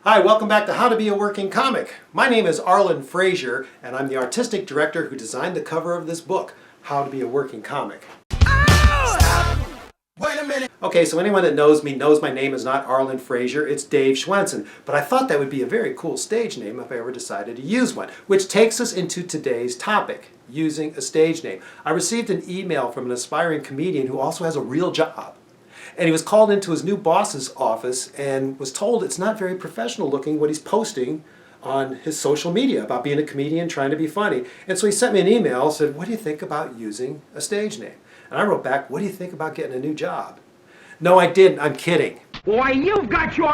Hi, welcome back to How to Be a Working Comic. My name is Arlen Frazier, and I'm the artistic director who designed the cover of this book, How to Be a Working Comic. Stop! Wait a minute! Okay, so anyone that knows me knows my name is not Arlen Frazier, it's Dave Schwensen. But I thought that would be a very cool stage name if I ever decided to use one, which takes us into today's topic, using a stage name. I received an email from an aspiring comedian who also has a real job. And he was called into his new boss's office and was told it's not very professional looking what he's posting on his social media about being a comedian, trying to be funny. And so he sent me an email and said, what do you think about using a stage name? And I wrote back, what do you think about getting a new job? No, I didn't. I'm kidding. Why, you've got your...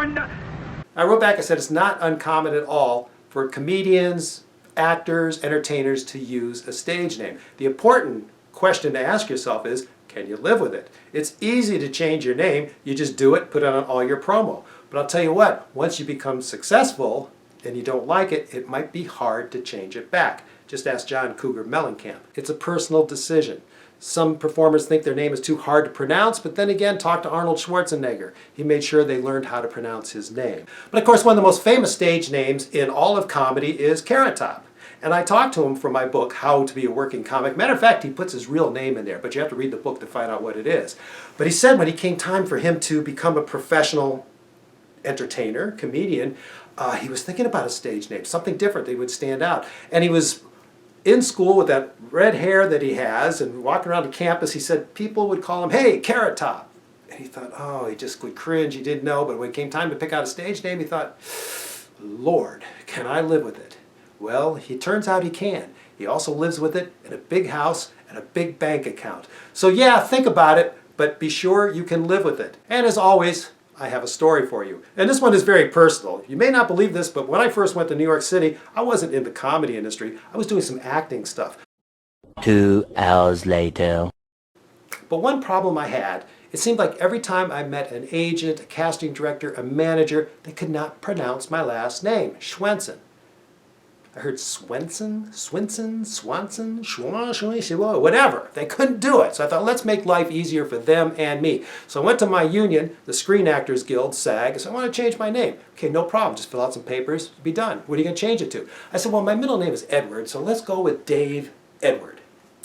I wrote back, I said, it's not uncommon at all for comedians, actors, entertainers to use a stage name. The important question to ask yourself is, can you live with it? It's easy to change your name. You just do it, put it on all your promo. But I'll tell you what, once you become successful and you don't like it, it might be hard to change it back. Just ask John Cougar Mellencamp. It's a personal decision. Some performers think their name is too hard to pronounce, but then again, talk to Arnold Schwarzenegger. He made sure they learned how to pronounce his name. But of course, one of the most famous stage names in all of comedy is Carrot Top. And I talked to him for my book, How to Be a Working Comic. Matter of fact, he puts his real name in there, but you have to read the book to find out what it is. But he said when it came time for him to become a professional entertainer, comedian, he was thinking about a stage name, something different that would stand out. And he was in school with that red hair that he has and walking around the campus. He said people would call him, hey, Carrot Top. And he thought, oh, he just would cringe. He didn't know. But when it came time to pick out a stage name, he thought, Lord, can I live with it? Well, it turns out he can. He also lives with it in a big house and a big bank account. So yeah, think about it, but be sure you can live with it. And as always, I have a story for you. And this one is very personal. You may not believe this, but when I first went to New York City, I wasn't in the comedy industry. I was doing some acting stuff. 2 hours later. But one problem I had, it seemed like every time I met an agent, a casting director, a manager, they could not pronounce my last name, Schwensen. I heard Swinson, Swanson, whatever. They couldn't do it. So I thought, let's make life easier for them and me. So I went to my union, the Screen Actors Guild, SAG. I said, I want to change my name. Okay, no problem. Just fill out some papers. Be done. What are you going to change it to? I said, well, my middle name is Edward, so let's go with Dave Edward.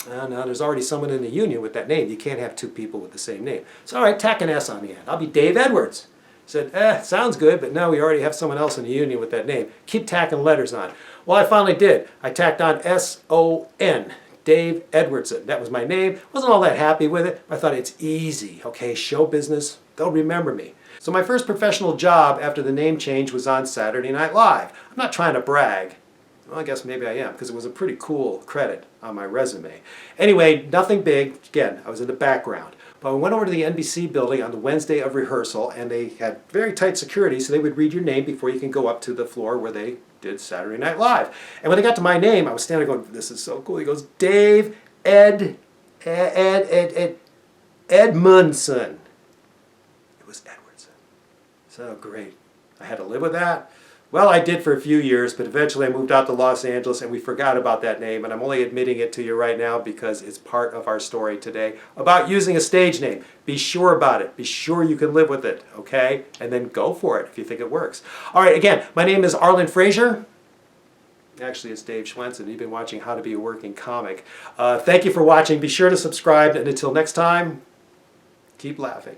No, there's already someone in the union with that name. You can't have two people with the same name. So all right, tack an S on the end. I'll be Dave Edwards. I said, sounds good, but no, we already have someone else in the union with that name. Keep tacking letters on. Well, I finally did. I tacked on S-O-N, Dave Edwardson. That was my name. Wasn't all that happy with it. I thought it's easy, okay, show business, they'll remember me. So my first professional job after the name change was on Saturday Night Live. I'm not trying to brag. Well, I guess maybe I am, because it was a pretty cool credit on my resume. Anyway, nothing big. Again, I was in the background. But I went over to the NBC building on the Wednesday of rehearsal, and they had very tight security, so they would read your name before you can go up to the floor where they did Saturday Night Live. And when they got to my name, I was standing there going, this is so cool. He goes, Dave Edmundson. It was Edwardson. So great. I had to live with that. Well, I did for a few years, but eventually I moved out to Los Angeles and we forgot about that name, and I'm only admitting it to you right now because it's part of our story today about using a stage name. Be sure about it. Be sure you can live with it, okay? And then go for it if you think it works. All right, again, my name is Arlen Frazier. Actually, it's Dave Schwensen. You've been watching How to Be a Working Comic. Thank you for watching. Be sure to subscribe, and until next time, keep laughing.